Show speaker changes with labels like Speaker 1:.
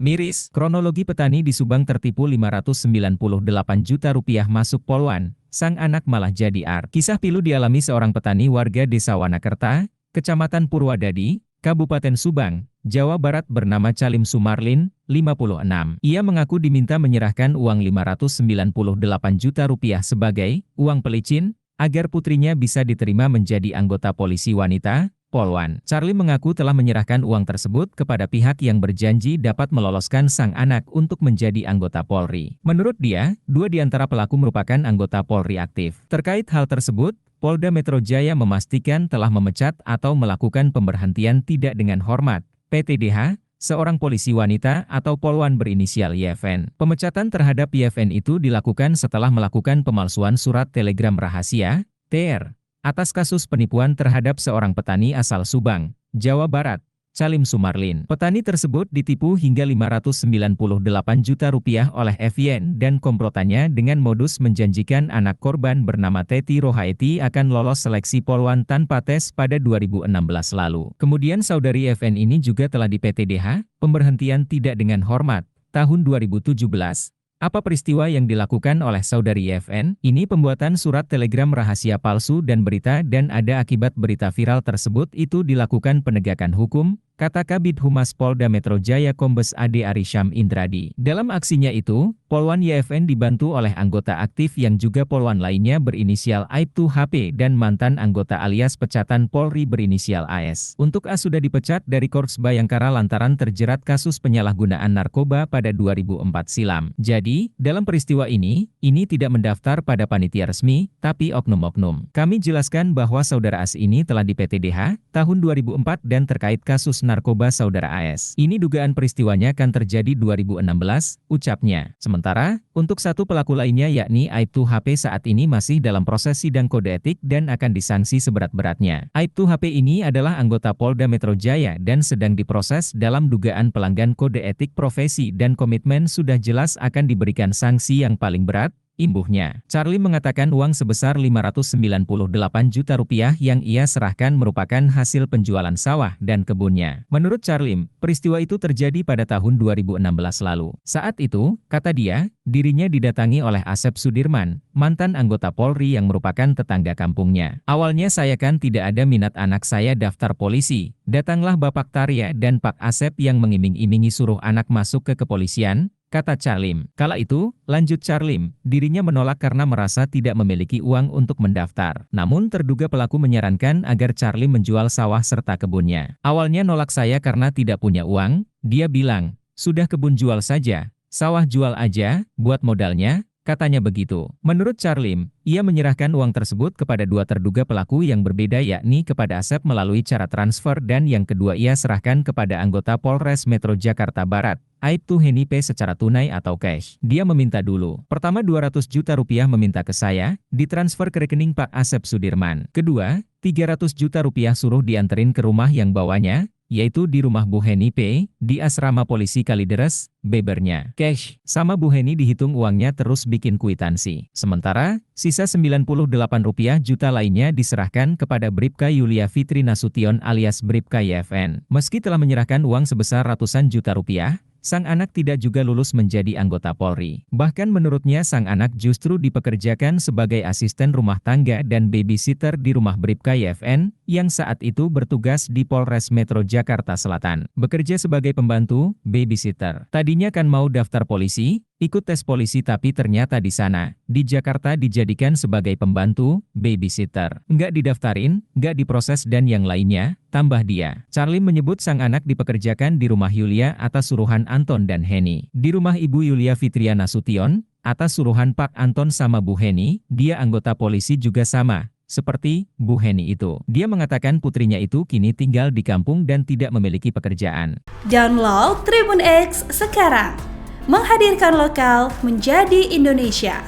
Speaker 1: Miris, kronologi petani di Subang tertipu Rp598 juta masuk poluan, sang anak malah jadi art. Kisah pilu dialami seorang petani warga Desa Wanakerta, Kecamatan Purwadadi, Kabupaten Subang, Jawa Barat bernama Calim Sumarlin, 56. Ia mengaku diminta menyerahkan uang Rp598 juta sebagai uang pelicin, agar putrinya bisa diterima menjadi anggota polisi wanita, Polwan. Charlie mengaku telah menyerahkan uang tersebut kepada pihak yang berjanji dapat meloloskan sang anak untuk menjadi anggota Polri. Menurut dia, dua di antara pelaku merupakan anggota Polri aktif. Terkait hal tersebut, Polda Metro Jaya memastikan telah memecat atau melakukan pemberhentian tidak dengan hormat, PTDH, seorang polisi wanita atau Polwan berinisial YFN. Pemecatan terhadap YFN itu dilakukan setelah melakukan pemalsuan surat telegram rahasia, TR, atas kasus penipuan terhadap seorang petani asal Subang, Jawa Barat, Calim Sumarlin. Petani tersebut ditipu hingga Rp598 juta oleh FYN dan komplotannya dengan modus menjanjikan anak korban bernama Teti Rohaeti akan lolos seleksi Polwan tanpa tes pada 2016 lalu. Kemudian saudari FN ini juga telah di PTDH, pemberhentian tidak dengan hormat, tahun 2017. Apa peristiwa yang dilakukan oleh saudari YFN? Ini pembuatan surat telegram rahasia palsu dan berita dan ada akibat berita viral tersebut itu dilakukan penegakan hukum, kata Kabid Humas Polda Metro Jaya Kombes Ade Arisham Indradi. Dalam aksinya itu, Polwan YFN dibantu oleh anggota aktif yang juga Polwan lainnya berinisial Aibtu HP dan mantan anggota alias pecatan Polri berinisial AS. Untuk A sudah dipecat dari Korps Bayangkara lantaran terjerat kasus penyalahgunaan narkoba pada 2004 silam. Jadi, dalam peristiwa ini tidak mendaftar pada panitia resmi, tapi oknum-oknum. Kami jelaskan bahwa saudara AS ini telah di PTDH tahun 2004 dan terkait kasus narkoba saudara AS. Ini dugaan peristiwanya kan terjadi 2016, ucapnya. Sementara, untuk satu pelaku lainnya yakni Aibtu HP saat ini masih dalam proses sidang kode etik dan akan disanksi seberat-beratnya. Aibtu HP ini adalah anggota Polda Metro Jaya dan sedang diproses dalam dugaan pelanggaran kode etik profesi dan komitmen sudah jelas akan diberikan sanksi yang paling berat. Imbuhnya, Charlie mengatakan uang sebesar Rp598 juta yang ia serahkan merupakan hasil penjualan sawah dan kebunnya. Menurut Charlie, peristiwa itu terjadi pada tahun 2016 lalu. Saat itu, kata dia, dirinya didatangi oleh Asep Sudirman, mantan anggota Polri yang merupakan tetangga kampungnya. Awalnya saya kan tidak ada minat anak saya daftar polisi. Datanglah Bapak Tarya dan Pak Asep yang mengiming-imingi suruh anak masuk ke kepolisian, kata Charlie. Kala itu, lanjut Charlie, dirinya menolak karena merasa tidak memiliki uang untuk mendaftar. Namun terduga pelaku menyarankan agar Charlie menjual sawah serta kebunnya. Awalnya nolak saya karena tidak punya uang, dia bilang, sudah kebun jual saja, sawah jual aja, buat modalnya, katanya begitu. Menurut Charlie, ia menyerahkan uang tersebut kepada dua terduga pelaku yang berbeda yakni kepada Asep melalui cara transfer dan yang kedua ia serahkan kepada anggota Polres Metro Jakarta Barat, Aibtu Heni P secara tunai atau cash. Dia meminta dulu. Pertama Rp200 juta meminta ke saya, ditransfer ke rekening Pak Asep Sudirman. Kedua, Rp300 juta suruh dianterin ke rumah yang bawanya, yaitu di rumah Bu Heni P, di asrama polisi Kalideres, Bebernya. Cash, sama Bu Heni dihitung uangnya terus bikin kwitansi. Sementara, sisa Rp98 juta lainnya diserahkan kepada Bribka Yulia Fitri Nasution alias Bribka YFN. Meski telah menyerahkan uang sebesar ratusan juta rupiah, sang anak tidak juga lulus menjadi anggota Polri. Bahkan menurutnya sang anak justru dipekerjakan sebagai asisten rumah tangga dan babysitter di rumah Bribka YFN, yang saat itu bertugas di Polres Metro Jakarta Selatan. Bekerja sebagai pembantu, babysitter. Tadinya kan mau daftar polisi, ikut tes polisi tapi ternyata di sana, di Jakarta dijadikan sebagai pembantu, babysitter. Nggak didaftarin, nggak diproses dan yang lainnya, tambah dia. Charlie menyebut sang anak dipekerjakan di rumah Yulia atas suruhan Anton dan Heni. Di rumah Ibu Yulia Fitria Nasution, atas suruhan Pak Anton sama Bu Heni, dia anggota polisi juga sama. Seperti Bu Heni itu. Dia mengatakan putrinya itu kini tinggal di kampung dan tidak memiliki pekerjaan.
Speaker 2: Download Tribun X sekarang. Menghadirkan lokal menjadi Indonesia.